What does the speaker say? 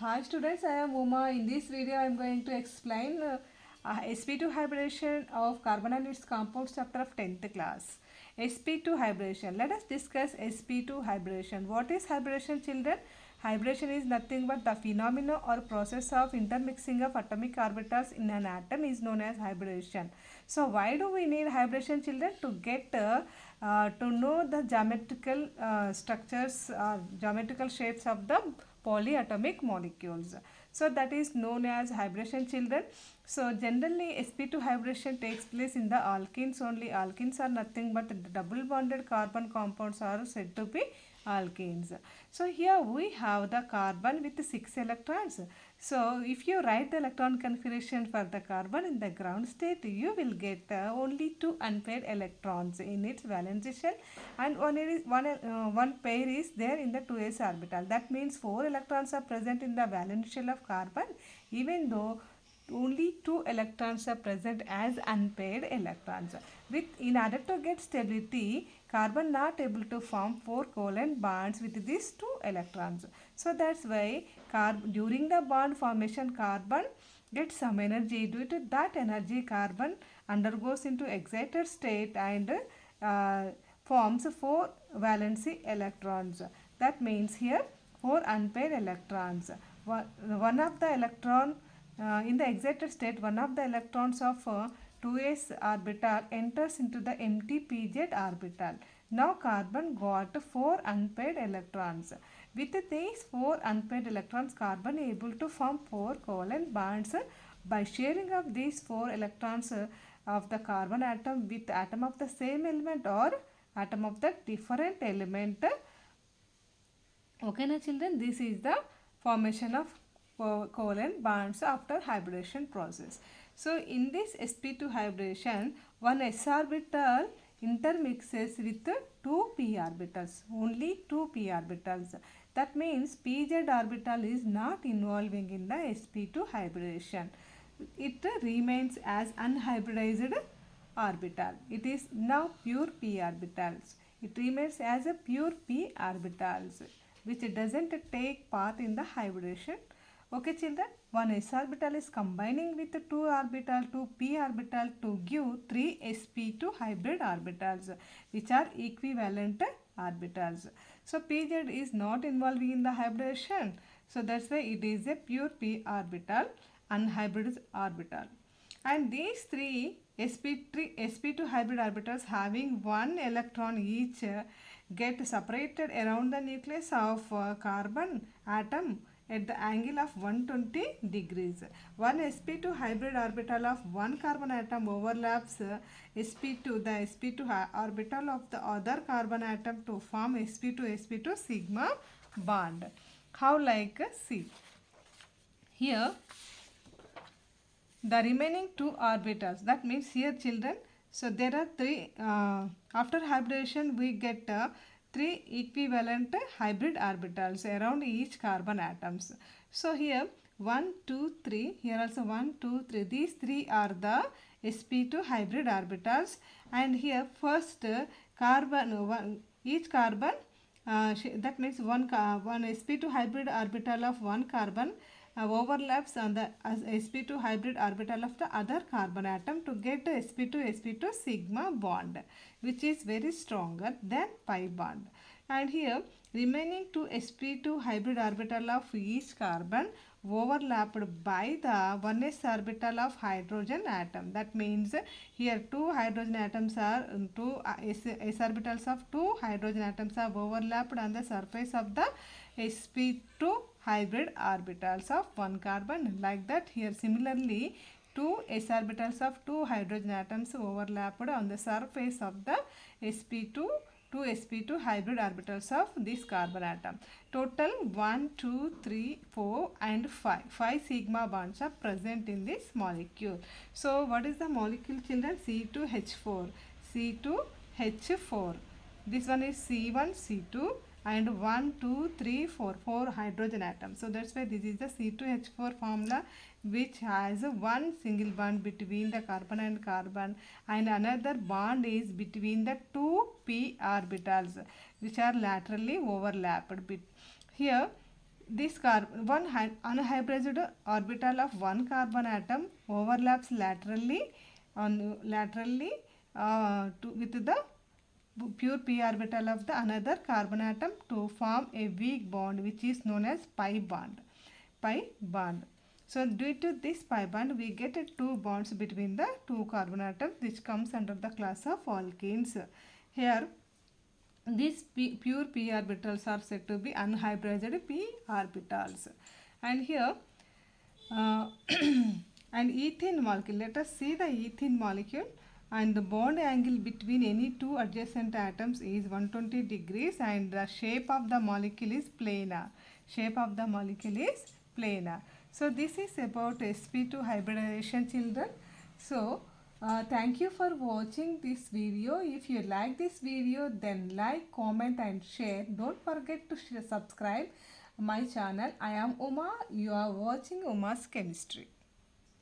Hi students, I am Uma. In this video, I am going to explain sp2 hybridization of carbon and its compounds chapter of 10th class. sp2 hybridization. Let us discuss sp2 hybridization. What is hybridization, children? Hybridization is nothing but the phenomena or process of intermixing of atomic orbitals in an atom is known as hybridization. So why do we need hybridization, children? To get to know the geometrical structures or geometrical shapes of the polyatomic molecules. So that is known as hybridization, children. So generally sp2 hybridization takes place in the alkenes only. Alkenes are nothing but double bonded carbon compounds are said to be alkenes. So here we have the carbon with 6 electrons. So if you write the electron configuration for the carbon in the ground state, you will get only 2 unpaired electrons in its valence shell, and one pair is there in the 2s orbital. That means 4 electrons are present in the valence shell of carbon, even though only 2 electrons are present as unpaired electrons. In order to get stability, carbon not able to form 4 covalent bonds with these 2 electrons. So that's why during the bond formation, carbon gets some energy. Due to that energy, carbon undergoes into excited state and forms 4 valency electrons. That means here 4 unpaired electrons. One of the electron in the excited state, one of the electrons of 2s orbital enters into the empty pz orbital. Now carbon got 4 unpaired electrons. With these 4 unpaired electrons, carbon able to form 4 covalent bonds by sharing of these 4 electrons of the carbon atom with atom of the same element or atom of the different element. Okay, now children, this is the formation of covalent bonds after hybridization process. So in this sp2 hybridization, one s orbital intermixes with 2 p orbitals, only 2 p orbitals. That means pz orbital is not involving in the sp2 hybridization. It remains as unhybridized orbital. It is now pure p orbitals. It remains as a pure p orbitals, which doesn't take part in the hybridization. Okay, children, one s orbital is combining with 2 p orbital to give 3 sp2 hybrid orbitals, which are equivalent orbitals. So pz is not involving in the hybridization. So that's why it is a pure p orbital, unhybridized orbital. And these 3 sp2 hybrid orbitals having 1 electron each get separated around the nucleus of carbon atom at the angle of 120 degrees. One sp2 hybrid orbital of one carbon atom overlaps the sp2 orbital of the other carbon atom to form sp2 sigma bond. How like see? Here the remaining 2 orbitals, that means here children, so there are 3 after hybridization we get 3 equivalent hybrid orbitals around each carbon atoms. So here 1 2 3, here also 1 2 3, these 3 are the sp2 hybrid orbitals, and here first carbon each carbon that means one sp2 hybrid orbital of one carbon overlaps on the sp2 hybrid orbital of the other carbon atom to get sp2 sigma bond, which is very stronger than pi bond. And here remaining 2 sp2 hybrid orbital of each carbon overlapped by the 1s orbital of hydrogen atom. That means here 2 hydrogen atoms are s orbitals of 2 hydrogen atoms are overlapped on the surface of the sp2 hybrid orbitals of one carbon. Like that, here similarly 2 s orbitals of 2 hydrogen atoms overlapped on the surface of the sp2 hybrid orbitals of this carbon atom. Total 1 2 3 4 and 5 sigma bonds are present in this molecule. So what is the molecule, children? C2H4. C2H4. This one is C1 C2 and 1 2 3 4 hydrogen atoms. So that's why this is the C2H4 formula, which has one single bond between the carbon and carbon, and another bond is between the 2p orbitals which are laterally overlapped. Here this unhybridized orbital of one carbon atom overlaps laterally with the pure p orbital of the another carbon atom to form a weak bond which is known as pi bond. So due to this pi bond we get two bonds between the two carbon atoms, which comes under the class of alkenes. Here these pure p orbitals are said to be unhybridized p orbitals. And here and ethane molecule, let us see the ethane molecule, and the bond angle between any two adjacent atoms is 120 degrees and the shape of the molecule is planar. So this is about sp2 hybridization, children. So thank you for watching this video. If you like this video, then like, comment and share. Don't forget to subscribe my channel. I am Uma. You are watching Uma's Chemistry.